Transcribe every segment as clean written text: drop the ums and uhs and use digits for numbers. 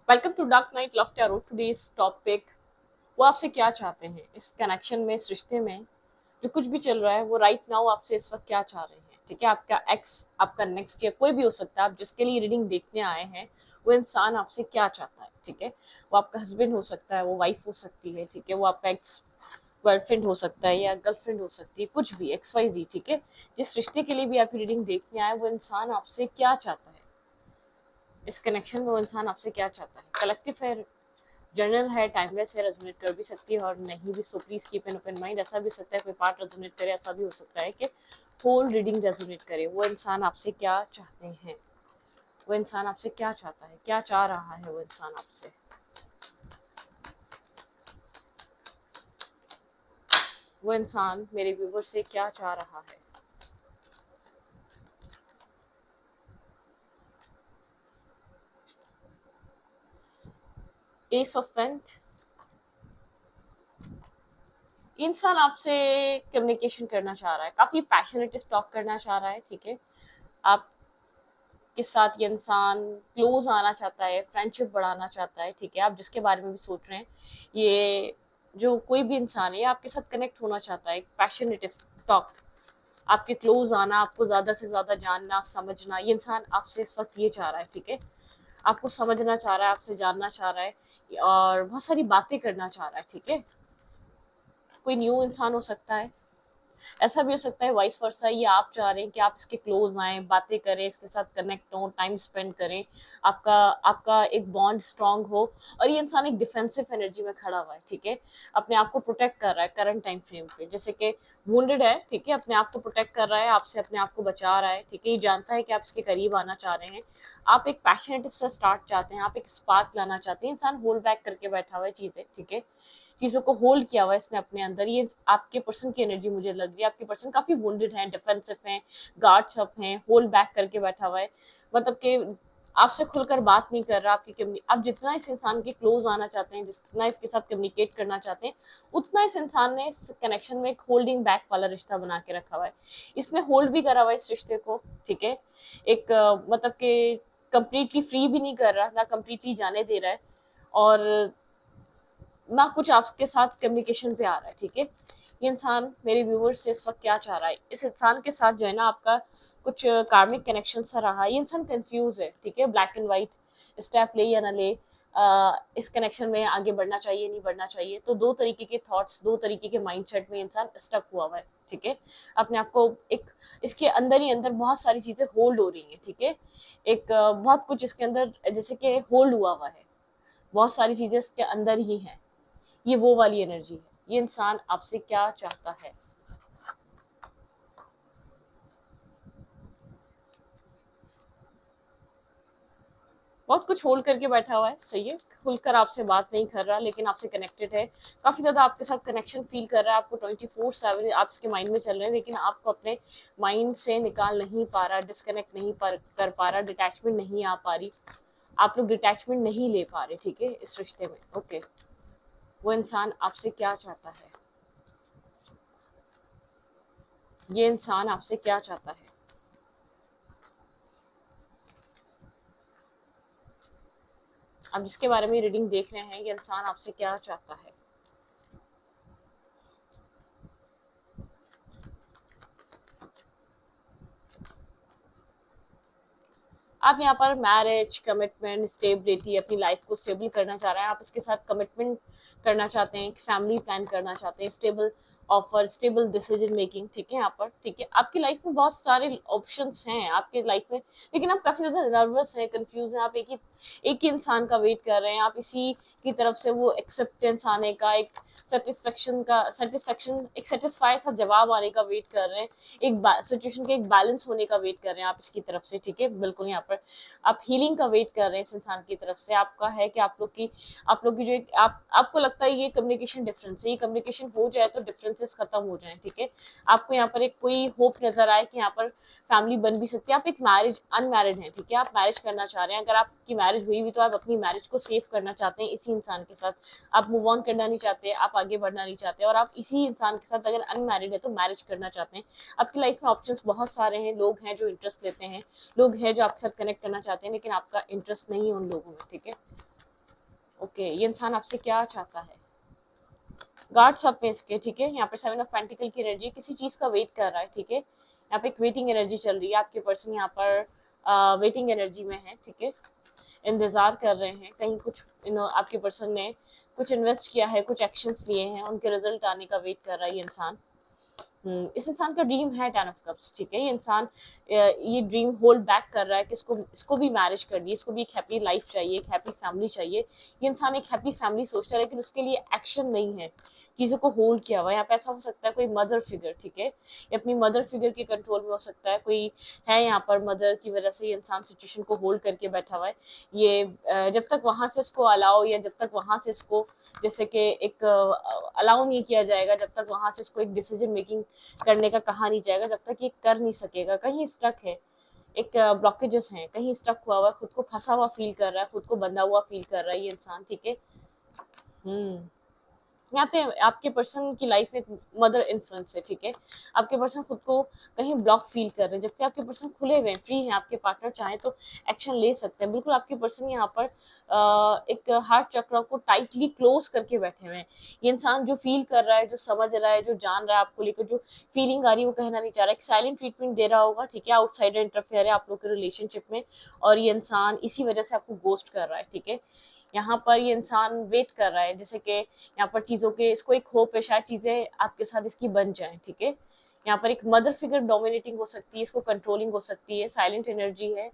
Welcome to dark night love tarot. Today's topic, वो आपसे क्या चाहते हैं इस कनेक्शन में, इस रिश्ते में। जो कुछ भी चल रहा है वो राइट नाउ आपसे इस वक्त क्या चाह रहे हैं। ठीक है, आपका एक्स, आपका नेक्स्ट, या कोई भी हो सकता है, आप जिसके लिए रीडिंग देखने आए हैं वो इंसान आपसे क्या चाहता है। ठीक है, वो आपका हस्बैंड हो सकता है, वो वाइफ हो सकती है, ठीक है, वो आपका एक्स गर्लफ्रेंड हो सकता है या गर्लफ्रेंड हो सकती है, कुछ भी एक्स वाई जी। ठीक है, जिस रिश्ते के लिए भी आप रीडिंग देखने आए वो इंसान आपसे क्या चाहता है इस कनेक्शन में, वो इंसान आपसे क्या चाहता है। कलेक्टिव है, जर्नल है, टाइमलेस है, रेजोनेट कर भी सकती है और नहीं भी। So please keep an open mind. ऐसा भी हो सकता है कोई पार्ट रेजोनेट करे, ऐसा भी हो सकता है कि होल रीडिंग रेजोनेट करे। वो इंसान आपसे क्या चाहते हैं, वो इंसान आपसे क्या चाहता है, क्या चाह रहा है वो इंसान आपसे। वो इंसान मेरे व्यूवर से क्या चाह रहा है। एस ऑफ पेंट, इंसान आपसे कम्युनिकेशन करना चाह रहा है, काफी पैशनेट टॉक करना चाह रहा है। ठीक है, आप के साथ ये इंसान क्लोज आना चाहता है, फ्रेंडशिप बढ़ाना चाहता है। ठीक है, आप जिसके बारे में भी सोच रहे हैं, ये जो कोई भी इंसान है आपके साथ कनेक्ट होना चाहता है, पैशनेट टॉक, आपके क्लोज आना, आपको ज्यादा से ज्यादा जानना समझना, ये इंसान आपसे इस वक्त ये चाह रहा है। ठीक है, आपको समझना चाह रहा है, आपसे जानना चाह रहा है और बहुत सारी बातें करना चाह रहा है। ठीक है, कोई न्यू इंसान हो सकता है, ऐसा भी हो सकता है वाइस वर्सा, ये आप चाह रहे हैं कि आप इसके क्लोज आए, बातें करें, इसके साथ कनेक्ट हो, टाइम स्पेंड करें, आपका आपका एक बॉन्ड स्ट्रांग हो। और ये इंसान एक डिफेंसिव एनर्जी में खड़ा हुआ है। ठीक है, अपने आप को प्रोटेक्ट कर रहा है करंट टाइम फ्रेम पे, जैसे कि वुंडेड है। ठीक है, अपने आप को प्रोटेक्ट कर रहा है, आपसे अपने आप को बचा रहा है। ठीक है, ये जानता है कि आप इसके करीब आना चाह रहे हैं, आप एक पैशनेट सा स्टार्ट चाहते हैं, आप एक स्पार्क लाना चाहते हैं। इंसान होल्ड बैक करके बैठा हुआ है चीजें। ठीक है, चीजों को होल्ड किया हुआ है इसने अपने अंदर। ये आपके पर्सन की एनर्जी मुझे लग रही है, आपके पर्सन काफी वुंडेड है, डिफेंसिव है, गार्ड्स अप हैं, होल्ड बैक करके बैठा हुआ है। मतलब कि आपसे खुलकर बात नहीं कर रहा। आप जितना इस इंसान के क्लोज आना चाहते हैं, जितना इसके साथ कम्युनिकेट करना चाहते हैं, उतना इस इंसान ने इस कनेक्शन में एक होल्डिंग बैक वाला रिश्ता बना के रखा हुआ है। इसने होल्ड भी करा हुआ है इस रिश्ते को। ठीक है, एक मतलब कि कंप्लीटली फ्री भी नहीं कर रहा, ना कंप्लीटली जाने दे रहा है, और ना कुछ आपके साथ कम्युनिकेशन पे आ रहा है। ठीक है, ये इंसान मेरे व्यूवर्स से इस वक्त क्या चाह रहा है। इस इंसान के साथ जो है ना आपका कुछ कार्मिक कनेक्शन सा रहा है। ये इंसान कंफ्यूज है। ठीक है, ब्लैक एंड व्हाइट, स्टेप ले या ना ले, इस कनेक्शन में आगे बढ़ना चाहिए नहीं बढ़ना चाहिए। तो दो तरीके के थॉट्स, दो तरीके के माइंडसेट में इंसान स्टक हुआ है। ठीक है, अपने आप को एक, इसके अंदर ही अंदर बहुत सारी चीजें होल्ड हो रही हैं। ठीक है, एक बहुत कुछ इसके अंदर जैसे कि होल्ड हुआ हुआ है, बहुत सारी चीजें इसके अंदर ही हैं। ये वो वाली एनर्जी है। ये इंसान आपसे क्या चाहता है। बहुत कुछ होल्ड करके बैठा हुआ है, सही है, खुलकर आपसे बात नहीं कर रहा लेकिन आपसे कनेक्टेड है, काफी ज्यादा आपके साथ कनेक्शन फील कर रहा है। आपको 24/7 आप इसके माइंड में चल रहे हैं, लेकिन आपको अपने माइंड से निकाल नहीं पा रहा, डिस्कनेक्ट नहीं कर पा रहा, डिटैचमेंट नहीं आ पा रही, आप लोग डिटैचमेंट नहीं ले पा रहे। ठीक है, इस रिश्ते में। ओके, वो इंसान आपसे क्या चाहता है, ये इंसान आपसे क्या चाहता है। आप जिसके बारे में रीडिंग देख रहे हैं, ये इंसान आपसे क्या चाहता है। आप यहाँ पर मैरिज, कमिटमेंट, स्टेबिलिटी, अपनी लाइफ को स्टेबल करना चाह रहे हैं, आप इसके साथ कमिटमेंट करना चाहते हैं, फैमिली प्लान करना चाहते हैं, stable offer, stable decision making. ठीक है, यहाँ पर ठीक है, आपकी लाइफ में बहुत सारे ऑप्शंस हैं आपके लाइफ में, लेकिन आप काफी ज्यादा नर्वस हैं, कंफ्यूज हैं। आप एक ही इंसान का वेट कर रहे हैं, आप इसी की तरफ से वो एक्सेप्टेंस आने का, एक सेटिस्फेक्शन, एक सेटिस्फाई सा जवाब आने का वेट कर रहे हैं, एक सिचुएशन के एक बैलेंस होने का वेट कर रहे हैं आप इसकी तरफ से। ठीक है, बिल्कुल यहाँ पर आप हीलिंग का वेट कर रहे हैं इस इंसान की तरफ से। आपका है कि आप लोग की जो एक आपको लगता है ये कम्युनिकेशन डिफरेंस है, ये कम्युनिकेशन हो जाए तो डिफरेंसेस खत्म हो जाए। ठीक है, आपको यहाँ पर एक कोई होप नजर आए कि यहाँ पर फैमिली बन भी सकती है। आप एक मैरिज अनमैरिड हैं, ठीक है, आप मैरिज करना चाह रहे हैं, अगर आपकी मैरिज हुई भी तो आप अपनी मैरिज को सेव करना चाहते हैं इसी इंसान के साथ, आप मूव ऑन करना नहीं चाहते, आप आगे बढ़ना नहीं चाहते, और आप इसी इंसान के साथ अगर अनमैरिड है तो मैरिज करना चाहते हैं। आपकी लाइफ में ऑप्शंस बहुत सारे हैं, लोग हैं जो इंटरेस्ट लेते हैं, लोग हैं जो आपके साथ कनेक्ट करना चाहते हैं, लेकिन आपका इंटरेस्ट नहीं है उन लोगों में। ठीक है, ओके, ये इंसान आपसे क्या चाहता है? गार्ड्स अप में इसके, ठीक है। यहाँ पर 7 ऑफ पेंटिकल की एनर्जी, किसी चीज का वेट कर रहा है, ठीक है। यहाँ पे एक वेटिंग एनर्जी चल रही है, आपके पर्सन यहाँ पर वेटिंग एनर्जी में है, ठीक है। इंतजार कर रहे हैं, कहीं कुछ आपके पर्सन ने कुछ इन्वेस्ट किया है, कुछ एक्शंस लिए हैं, उनके रिजल्ट आने का वेट कर रहा है ये इंसान। इस इंसान का ड्रीम है 10 ऑफ कप्स, ठीक है। ये इंसान ये ड्रीम होल्ड बैक कर रहा है कि इसको भी मैरिज करनी है, इसको भी एक हैप्पी लाइफ चाहिए, एक हैप्पी फैमिली चाहिए। ये इंसान एक हैप्पी फैमिली सोचता है, लेकिन उसके लिए एक्शन नहीं है, चीजों को होल्ड किया हुआ है। यहाँ पे ऐसा हो सकता है कोई मदर फिगर, ठीक है, ये अपनी मदर फिगर के कंट्रोल में हो सकता है, कोई है यहाँ पर मदर की वजह से ये इंसान सिचुएशन को होल्ड करके बैठा हुआ है। ये जब तक वहां से इसको अलाउ, या जब तक वहां से इसको जैसे कि एक अलाउ नहीं किया जाएगा, जब तक वहां से इसको एक डिसीजन मेकिंग करने का कहा नहीं जाएगा, जब तक ये कर नहीं सकेगा। कहीं स्टक है, एक ब्लॉकेजेस हैं, कहीं स्टक हुआ हुआ, खुद को फंसा हुआ फील कर रहा है, खुद को बंधा हुआ फील कर रहा है ये इंसान, ठीक है। हम्म यहाँ पे आपके पर्सन की लाइफ में मदर इन्फ्लुएंस है, ठीक है। आपके पर्सन खुद को कहीं ब्लॉक फील कर रहे हैं, जबकि आपके पर्सन खुले हुए हैं, फ्री हैं। आपके पार्टनर चाहे तो एक्शन ले सकते हैं, बिल्कुल। आपके पर्सन यहाँ पर एक हार्ट चक्र को टाइटली क्लोज करके बैठे हुए हैं। ये इंसान जो फील कर रहा है, जो समझ रहा है, जो जान रहा है आपको लेकर, जो फीलिंग आ रही है, वो कहना नहीं चाह रहा है। एक साइलेंट ट्रीटमेंट दे रहा होगा, ठीक है। आउटसाइडर इंटरफेयर है आप लोग के रिलेशनशिप में, और ये इंसान इसी वजह से आपको गोस्ट कर रहा है, ठीक है। यहाँ पर ये इंसान वेट कर रहा है, जैसे कि यहाँ पर चीजों के, इसको एक होप है शायद चीजें आपके साथ इसकी बन जाए, ठीक है। यहाँ पर एक मदर फिगर डोमिनेटिंग हो सकती है, इसको कंट्रोलिंग हो सकती है। साइलेंट एनर्जी है,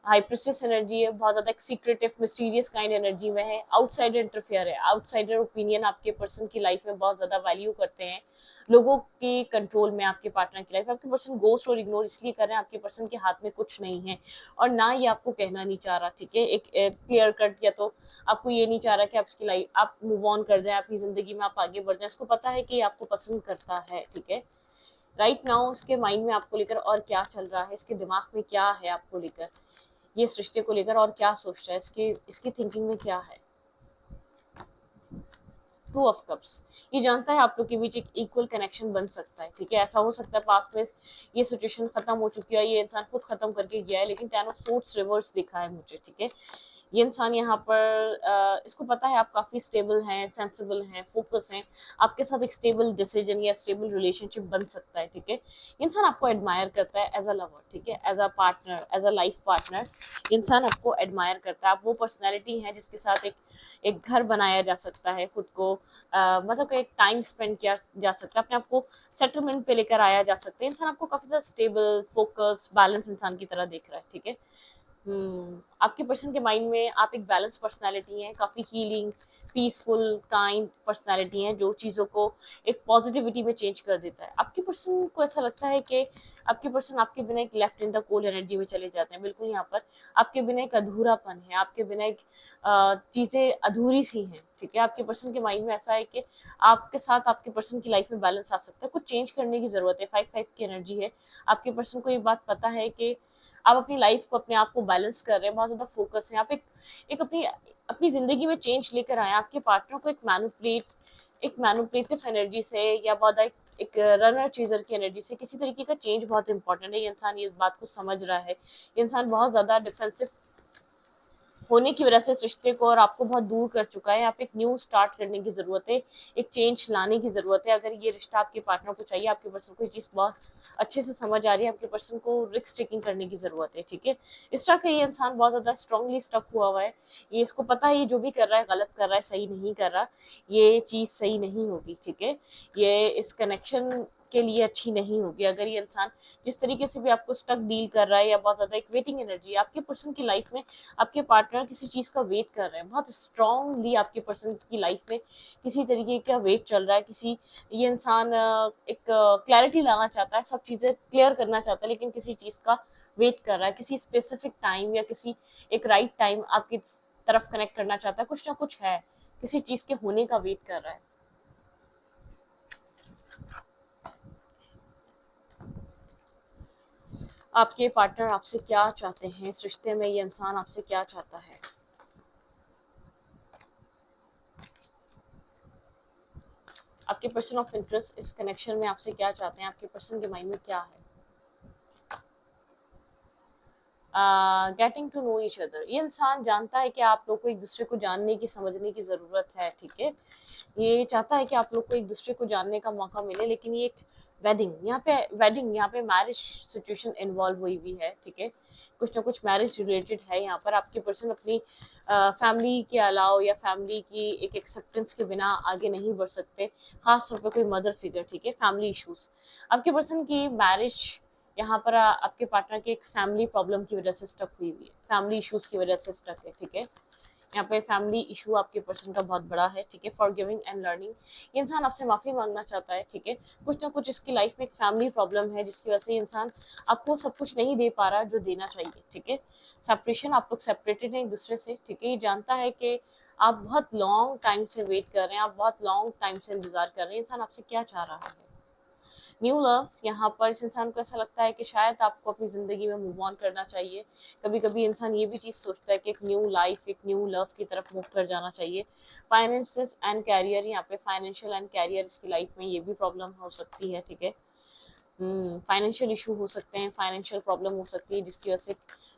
हाइप्रिस्टेस एनर्जी है, बहुत ज्यादा सीक्रेटिव मिस्टीरियस काइंड एनर्जी में है। आउटसाइडर इंटरफेयर है, आउटसाइडर ओपिनियन आपके पर्सन की लाइफ में बहुत ज्यादा वैल्यू करते हैं, लोगों के कंट्रोल में आपके पार्टनर की लाइफ। आपके पर्सन गोस्ट और इग्नोर इसलिए कर रहे हैं, आपके पर्सन के हाथ में कुछ नहीं है, और ना ये आपको कहना नहीं चाह रहा, ठीक है। एक क्लियर कट, या तो आपको ये नहीं चाह रहा कि आप इसकी लाइफ, आप मूव ऑन कर जाए, अपनी जिंदगी में आप आगे बढ़ जाए। इसको पता है कि ये आपको पसंद करता है, ठीक है। राइट नाउ इसके माइंड में आपको लेकर और क्या चल रहा है, इसके दिमाग में क्या है आपको लेकर, ये इस रिश्ते को लेकर और क्या सोच रहा है, इसकी थिंकिंग में क्या है। 2 ऑफ कप्स, ये जानता है आप लोग के बीच एक इक्वल कनेक्शन बन सकता है, ठीक है। ऐसा हो सकता है पास्ट में ये सिचुएशन खत्म हो चुकी है, ये इंसान खुद खत्म करके गया है, लेकिन 10 ऑफ सोर्ड्स रिवर्स दिखा है मुझे, ठीक है। ये इंसान यहाँ पर इसको पता है आप काफी स्टेबल हैं, सेंसिबल हैं, फोकस हैं, आपके साथ एक स्टेबल डिसीजन या स्टेबल रिलेशनशिप बन सकता है, ठीक है। ये इंसान आपको एडमायर करता है एज अ लवर, ठीक है, as a partner, as a life partner. इंसान आपको एडमायर करता है, आप वो पर्सनैलिटी है जिसके साथ एक एक घर बनाया जा सकता है, खुद को मतलब एक टाइम स्पेंड किया जा सकता है, अपने आप को सेटलमेंट पे लेकर आया जा सकता है। इंसान आपको काफी ज्यादा स्टेबल, फोकस, बैलेंस इंसान की तरह देख रहा है, ठीक है। आपके पर्सन के माइंड में आप एक बैलेंस पर्सनालिटी हैं, काफी हीलिंग, पीसफुल, काइंड पर्सनालिटी हैं, जो चीजों को एक पॉजिटिविटी में चेंज कर देता है। आपके पर्सन को ऐसा लगता है कि आपके पर्सन आपके बिना एक left in the cold energy में चले जाते हैं, बिल्कुल। यहाँ पर आपके बिना एक अधूरापन है, आपके बिना एक चीजें अधूरी सी हैं, ठीक है। आपके पर्सन के माइंड में ऐसा है कि आपके साथ आपके पर्सन की लाइफ में बैलेंस आ सकता है, कुछ चेंज करने की जरूरत है। 5-5 की एनर्जी है, आपके पर्सन को ये बात पता है कि आप अपनी लाइफ को, अपने आप को बैलेंस कर रहे हैं, बहुत ज्यादा फोकस है। आप एक अपनी अपनी जिंदगी में चेंज लेकर आए। आपके पार्टनर को एक मैनुपुलेटिव एनर्जी से, या बहुत एक रनर चीजर की एनर्जी से किसी तरीके का चेंज बहुत इंपॉर्टेंट है। ये इंसान ये बात को समझ रहा है, ये इंसान बहुत ज्यादा डिफेंसिव होने की वजह से इस रिश्ते को और आपको बहुत दूर कर चुका है। यहाँ पे एक न्यू स्टार्ट करने की जरूरत है, एक चेंज लाने की जरूरत है। अगर ये रिश्ता आपके पार्टनर को चाहिए, आपके पर्सन को ये चीज बहुत अच्छे से समझ आ रही है, आपके पर्सन को रिस्क टेकिंग करने की जरूरत है, ठीक है। इस तरह का ये इंसान बहुत ज्यादा स्ट्रांगली स्टक हुआ हुआ है, ये इसको पता है ये जो भी कर रहा है गलत कर रहा है, सही नहीं कर रहा, ये चीज सही नहीं होगी, ठीक है। ये इस कनेक्शन के लिए अच्छी नहीं होगी। अगर ये इंसान जिस तरीके से भी आपको स्टक डील कर रहा है, या बहुत ज्यादा एक वेटिंग एनर्जी, आपके पर्सन की लाइफ में आपके पार्टनर किसी चीज का वेट कर रहे हैं, बहुत स्ट्रांगली आपके पर्सन की लाइफ में किसी तरीके का वेट चल रहा है। ये इंसान एक क्लैरिटी लाना चाहता है, सब चीजें क्लियर करना चाहता है, लेकिन किसी चीज का वेट कर रहा है, किसी स्पेसिफिक टाइम या किसी एक राइट टाइम आपकी तरफ कनेक्ट करना चाहता है। कुछ ना कुछ है, किसी चीज के होने का वेट कर रहा है। आपके पार्टनर आपसे क्या चाहते हैं इस रिश्ते में, ये इंसान आपसे क्या चाहता है? आपके पर्सन ऑफ इंटरेस्ट इस कनेक्शन में आपसे क्या चाहते हैं, आपके पर्सन के माइंड में क्या है? Getting to know each other, ये इंसान जानता है कि आप लोग को एक दूसरे को जानने की समझने की ज़रूरत है, ठीक है। ये चाहता है कि आप लोग को एक दूसरे को जानने का मौका मिले, लेकिन ये एक वेडिंग यहाँ पे मैरिज सिचुएशन इन्वॉल्व हुई हुई है, ठीक है। कुछ ना कुछ मैरिज रिलेटेड है यहाँ पर। आपके पर्सन अपनी फैमिली के अलावा या फैमिली की एक एक्सेप्टेंस के बिना आगे नहीं बढ़ सकते, खास तौर पे कोई मदर फिगर, ठीक है। फैमिली इश्यूज, आपके पर्सन की मैरिज यहाँ पर आपके पार्टनर की एक फैमिली प्रॉब्लम की वजह से स्टक हुई हुई है, फैमिली इश्यूज की वजह से स्टक है, ठीक है। यहाँ पे फैमिली इशू आपके पर्सन का बहुत बड़ा है, ठीक है। फॉरगिविंग एंड लर्निंग, ये इंसान आपसे माफी मांगना चाहता है, ठीक है। कुछ ना कुछ इसकी लाइफ में एक फैमिली प्रॉब्लम है जिसकी वजह से इंसान आपको सब कुछ नहीं दे पा रहा जो देना चाहिए, ठीक है। सेपरेशन, आप लोग सेपरेटेड हैं एक दूसरे से, ठीक है। ये जानता है कि आप बहुत लॉन्ग टाइम से वेट कर रहे हैं, आप बहुत लॉन्ग टाइम से इंतजार कर रहे हैं। इंसान आपसे क्या चाह रहा है? न्यू लव, यहाँ पर इस इंसान को ऐसा लगता है कि शायद आपको अपनी ज़िंदगी में मूव ऑन करना चाहिए। कभी कभी इंसान ये भी चीज़ सोचता है कि एक न्यू लाइफ, एक न्यू लव की तरफ मूव कर जाना चाहिए। फाइनेंसेस एंड कैरियर, यहाँ पे फाइनेंशियल एंड कैरियर इसकी लाइफ में ये भी प्रॉब्लम हो सकती है, ठीक है। फाइनेंशियल इशू हो सकते हैं, फाइनेंशियल प्रॉब्लम हो सकती है जिसकी वजह से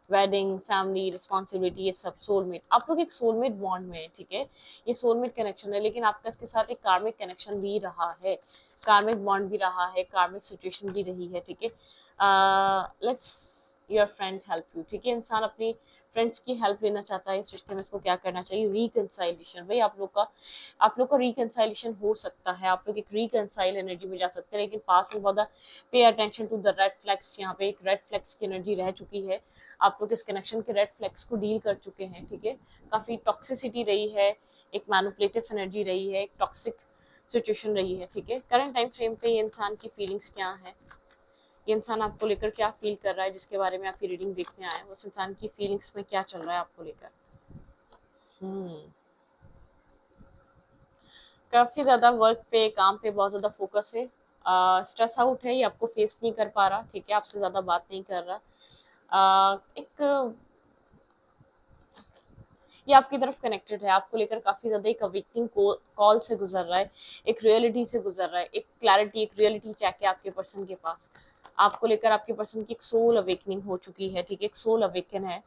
वेडिंग, फैमिली, रिस्पॉन्सिबिलिटी, ये सब। सोलमेट, आप लोग एक सोलमेट बॉन्ड में है, ठीक है। ये सोलमेट कनेक्शन है, लेकिन आपका इसके साथ एक कार्मिक कनेक्शन भी रहा है, कार्मिक बॉन्ड भी रहा है, कार्मिक सिचुएशन भी रही है, ठीक है। Let's your friend help you, ठीक है। इंसान अपनी फ्रेंड्स की हेल्प लेना चाहता है इस रिश्ते में। इसको क्या करना चाहिए? रिकंसाइलेशन, भाई आप लोग का रिकंसाइलेशन हो सकता है, आप लोग एक रिकंसाइल एनर्जी में जा सकते हैं, लेकिन पास में बहुत pay attention to the red flags. यहाँ पे एक रेड फ्लैग्स की एनर्जी रह चुकी है, आप लोग इस कनेक्शन के रेड फ्लैग्स को डील कर चुके हैं, ठीक है। काफी टॉक्सिसिटी रही है, एक मैनिपुलेटिव एनर्जी रही है, एक टॉक्सिक सिचुएशन रही है, ठीक है। करंट टाइम फ्रेम पे ये इंसान की फीलिंग्स क्या है, ये इंसान आपको लेकर क्या फील कर रहा है, जिसके बारे में आपकी रीडिंग देखने आए, उस इंसान की फीलिंग्स में क्या चल रहा है आपको लेकर। हम्म काफी ज्यादा वर्क पे, काम पे बहुत ज्यादा फोकस है, स्ट्रेस आउट है, ये आपको फेस नहीं कर पा रहा, ठीक है। आपसे ज्यादा बात नहीं कर रहा। एक ये आपकी तरफ कनेक्टेड है, आपको लेकर काफी ज्यादा एक अवेकनिंग कॉल से गुजर रहा है, एक रियलिटी से गुजर रहा है, एक क्लैरिटी, एक रियलिटी चेक है आपके पर्सन के पास। आपको लेकर आपके पर्सन की एक सोल अवेकनिंग हो चुकी है, ठीक है। एक सोल अवेकन है,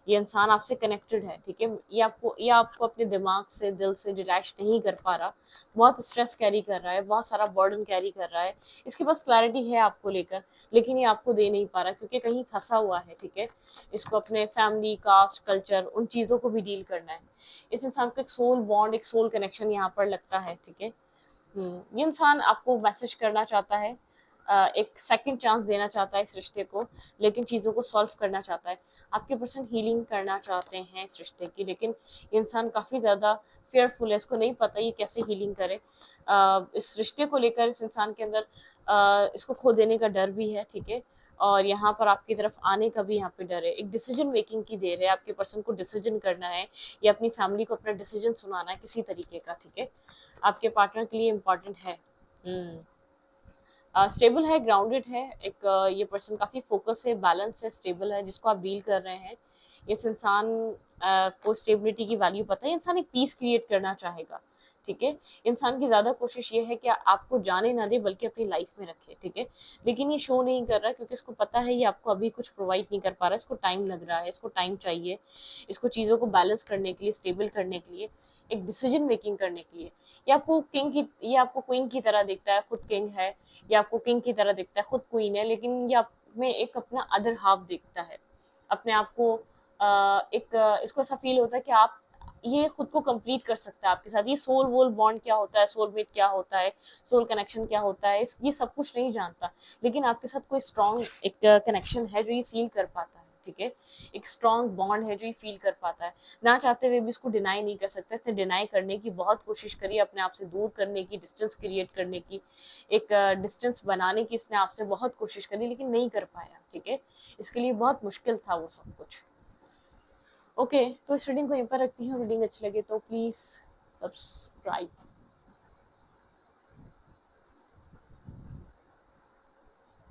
ये इंसान आपसे कनेक्टेड है, ठीक है। ये आपको अपने दिमाग से, दिल से डिटैच नहीं कर पा रहा, बहुत स्ट्रेस कैरी कर रहा है, बहुत सारा बर्डन कैरी कर रहा है। इसके पास क्लैरिटी है आपको लेकर, लेकिन ये आपको दे नहीं पा रहा क्योंकि कहीं फंसा हुआ है, ठीक है। इसको अपने फैमिली, कास्ट, कल्चर, उन चीज़ों को भी डील करना है। इस इंसान को एक सोल बॉन्ड, एक सोल कनेक्शन यहाँ पर लगता है, ठीक है। ये इंसान आपको मैसेज करना चाहता है, एक सेकंड चांस देना चाहता है इस रिश्ते को, लेकिन चीज़ों को सॉल्व करना चाहता है। आपके पर्सन हीलिंग करना चाहते हैं इस रिश्ते की, लेकिन ये इंसान काफ़ी ज़्यादा फेयरफुल है, इसको नहीं पता ये कैसे हीलिंग करे। इस रिश्ते को लेकर इस इंसान के अंदर इसको खो देने का डर भी है, ठीक है। और यहाँ पर आपकी तरफ आने का भी यहाँ पे डर है, एक डिसीजन मेकिंग की देर है, आपके पर्सन को डिसीजन करना है या अपनी फैमिली को अपना डिसीजन सुनाना है किसी तरीके का, ठीक है। आपके पार्टनर के लिए इम्पोर्टेंट है। स्टेबल है, ग्राउंडेड है, एक ये पर्सन काफी फोकस है, बैलेंस है, स्टेबल है, जिसको आप डील कर रहे हैं। इस इंसान को स्टेबिलिटी की वैल्यू पता है, इंसान एक पीस क्रिएट करना चाहेगा, ठीक है। इंसान की ज्यादा कोशिश ये है कि आपको जाने ना दे बल्कि अपनी लाइफ में रखे, ठीक है। लेकिन ये शो नहीं कर रहा क्योंकि इसको पता है ये आपको अभी कुछ प्रोवाइड नहीं कर पा रहा, इसको टाइम लग रहा है, इसको टाइम चाहिए, इसको चीजों को बैलेंस करने के लिए, स्टेबल करने के लिए, एक डिसीजन मेकिंग करने के लिए। ये आपको क्वीन की तरह दिखता है, खुद किंग है, ये आपको किंग की तरह दिखता है, खुद क्वीन है, लेकिन ये आप में एक अपना अदर हाफ दिखता है। अपने आप को इसको ऐसा फील होता है कि आप ये खुद को कंप्लीट कर सकता है आपके साथ। ये सोल वोल बॉन्ड क्या होता है, सोलमेट क्या होता है, सोल कनेक्शन क्या होता है, ये सब कुछ नहीं जानता, लेकिन आपके साथ कोई स्ट्रॉन्ग एक कनेक्शन है जो ये फील कर पाता है, ठीक है। एक स्ट्रॉन्ग बॉन्ड है जो ये फील कर पाता है, ना चाहते हुए भी इसको डिनाई नहीं कर सकता। इसने डिनाई करने की बहुत कोशिश करी, अपने आप से दूर करने की, डिस्टेंस क्रिएट करने की, एक डिस्टेंस बनाने की इसने आपसे बहुत कोशिश करी, लेकिन नहीं कर पाया, ठीक है। इसके लिए बहुत मुश्किल था वो सब कुछ। ओके, तो इस रीडिंग को यहीं पर रखती हूँ। रीडिंग अच्छी लगे तो प्लीज सब्सक्राइब।